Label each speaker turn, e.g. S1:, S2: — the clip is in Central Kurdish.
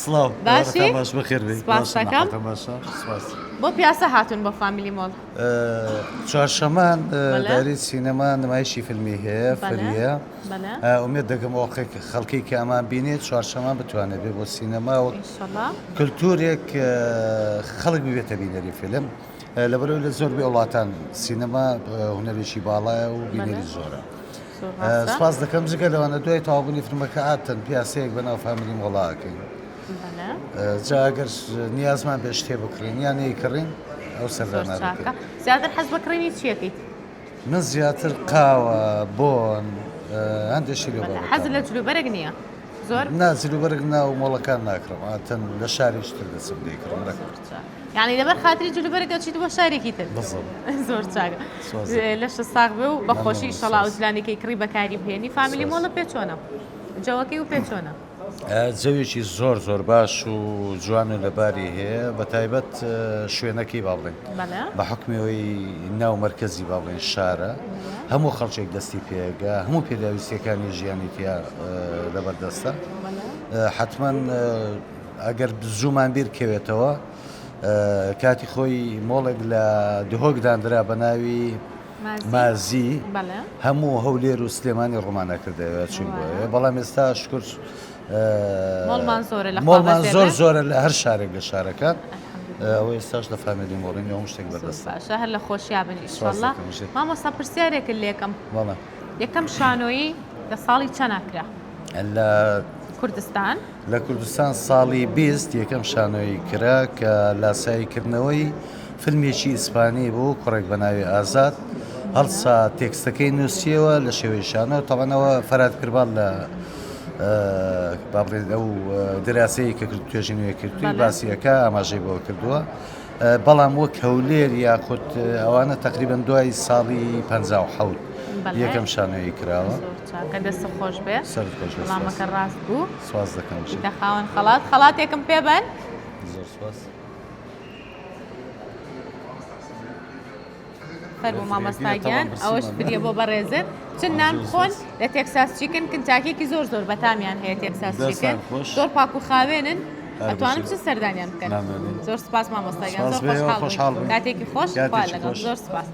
S1: سڵاو
S2: باشی؟
S1: باش بەخێربێ
S2: سپاس دەکەم. بۆ پیاسە هاتون بە فامیلی مۆڵ.
S1: چوارشەمان
S2: بەڵێ.
S1: داری سینەما نمایشی فیلمی هەیە فەریە
S2: بەڵێ.
S1: ئومێد دەکەم خەڵکی کە ئەمان بینێت چوارشەمان بتوانێت بێ بۆ سینەما و
S2: ئینشەڵا.
S1: کللتورێک خەڵک ببێتە بینەری فیلم لەبەرەوەی لە زۆربەی وڵاتان سینەما هونەرێکی باڵایە و بینەری زۆرە. سپاس دەکەم جگە لەوانە دوای تەواوبوونی فیلمەکە هاتن پیاسەیەک بەناو فامیلی مۆڵاکەین. جا ئەگەر نیازمان بێ شتێ بکڕین یان نەیکڕین ئەو سەردانە بکەین.
S2: زیاتر حەز بەکڕینی چیەکەیت؟
S1: من زیاتر قاوە بۆن هەندێکی لێ
S2: حەز لە جلوبەرێک نییە؟ زۆر؟
S1: نا جلوبەرێک ناو مۆڵەکان ناکڕم ئاتەن لە شاریشتر دەچم دەیکڕم
S2: یعنی لەبەر خاتری جلوبەرێکە چیت بۆ شارێکی تر زۆر چاکە لەشە ساغ بێ و بەخۆشی ئیشەڵا ئەوزلانێکی کڕی بەکاری بهێنی فامیلی مۆڵە پێ چۆنە؟ جەوەکەی و پێ چۆنە؟
S1: جەوێکی زۆر زۆر باش و جوان و لەباری هەیە بە تایبەت شوێنەکەی با بڵێن بە حکمەوەی ناو مەرکەزی با بڵێن شارە هەموو خەڵکێک دەستی پێگا هەموو پێداویستیەکانی ژیانی تیا لەبەردەستە حتمما ئەگەر زوومان بیر کەوێتەوە کاتی خۆی مۆڵێک لە دهۆکدانرا بە ناوی مازی هەموو هەولێر و سلێمانی ڕۆمانە کردەوە چون بەڵام ئێستا شکر مۆڵمان زۆر زۆرە لە هەر شارێک لە شارەکان ئەوە ئێستاش لە فامیلی مۆڵین هەموو شتێک بەدەستە
S2: باشە هەر لە خۆشیابن ئیشەڵا. مامۆستا پرسیارێکت لێکم یەکەم شانۆیی لە ساڵی چەناکرا
S1: لە
S2: کوردستان؟
S1: لە کوردستان ساڵی 20 یەکەم شانۆیی کرا کە لاساییکردنەوەی فیلمێکی ئیسپانی بوو کوڕێک بە ناوی ئازاد هەڵسا تێکستەکەی نووسیەوە لە شێوەی شانۆ تەوانەوە فەرات کردبان لە بابڵێن ئەو دراسی کە توێژی نوێکردوی باسیەکە ئاماژەی بۆ کردووە بەڵام وەک هەولێر یاخود ئەوانە تقریبان دوای ساڵی 57 یەکەم شانۆیی کراوە.
S2: کە دەست خۆش بێ وەڵامەکە ڕاست بوو.
S1: سواز دەکەم
S2: دەخاوەن خەڵاتێکم پێبەن.
S1: زۆر سواز.
S2: فەرموو مامۆستاگیان ئەوەش بریە بۆ بەڕێزت چ نان بخۆن لە تێکساس چیکن کنتاکێکی زۆر زۆر بەتامیان هەیە تێکساس چیکن زۆر پاک و خاوێنن ئەتوانم چ سەردانیان بکەن. زۆر سپاس مامۆستاگیان زۆر خۆشحاڵ بووین کاتێکی خۆش لەگەڵ زۆر سپاس.